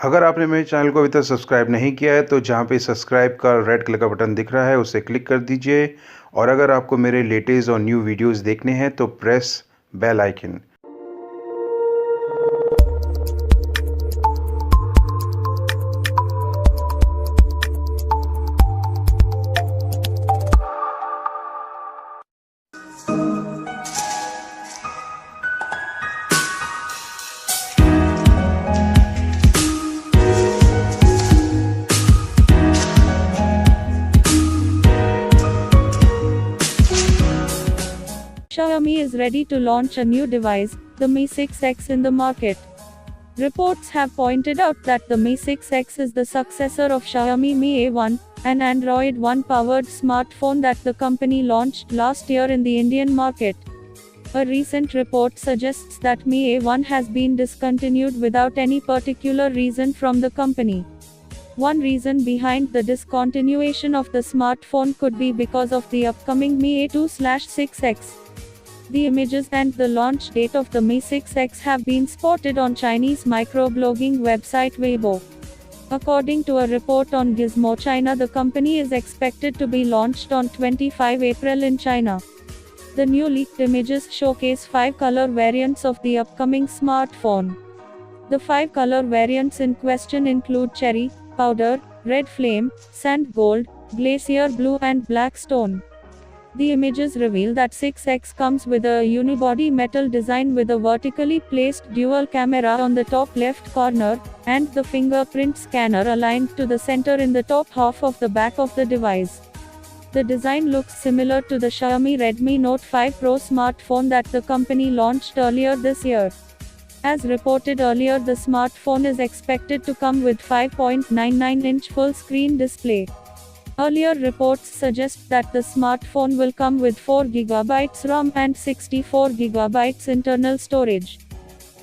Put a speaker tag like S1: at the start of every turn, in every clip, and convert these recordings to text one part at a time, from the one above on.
S1: अगर आपने मेरे चैनल को अभी तक सब्सक्राइब नहीं किया है तो जहाँ पे सब्सक्राइब का रेड कलर का बटन दिख रहा है उसे क्लिक कर दीजिए। और अगर आपको मेरे लेटेस्ट और न्यू वीडियोस देखने हैं तो press bell icon.
S2: Xiaomi is ready to launch a new device, the Mi 6X, in the market. Reports have pointed out that the Mi 6X is the successor of Xiaomi Mi A1, an Android One powered smartphone that the company launched last year in the Indian market. A recent report suggests that Mi A1 has been discontinued without any particular reason from the company. One reason behind the discontinuation of the smartphone could be because of the upcoming Mi A2/6X. The images and the launch date of the Mi 6X have been spotted on Chinese microblogging website Weibo. According to a report on Gizmo China, the company is expected to be launched on 25 April in China. The new leaked images showcase 5 color variants of the upcoming smartphone. The 5 color variants in question include cherry, powder, red flame, sand gold, glacier blue and black stone. The images reveal that 6X comes with a unibody metal design with a vertically placed dual camera on the top left corner, and the fingerprint scanner aligned to the center in the top half of the back of the device. The design looks similar to the Xiaomi Redmi Note 5 Pro smartphone that the company launched earlier this year. As reported earlier, the smartphone is expected to come with 5.99-inch full-screen display. Earlier reports suggest that the smartphone will come with 4GB RAM and 64GB internal storage.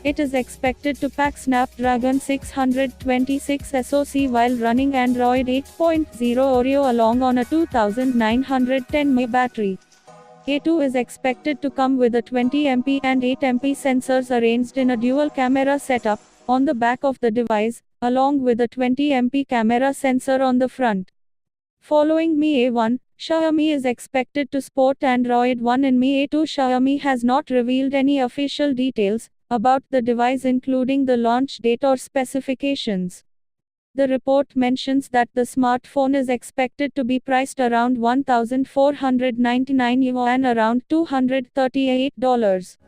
S2: It is expected to pack Snapdragon 626 SoC while running Android 8.0 Oreo along on a 2910 mAh battery. A2 is expected to come with a 20MP and 8MP sensors arranged in a dual camera setup on the back of the device, along with a 20MP camera sensor on the front. Following Mi A1, Xiaomi is expected to sport Android One in Mi A2. Xiaomi has not revealed any official details about the device, including the launch date or specifications. The report mentions that the smartphone is expected to be priced around 1,499 yuan, around $238.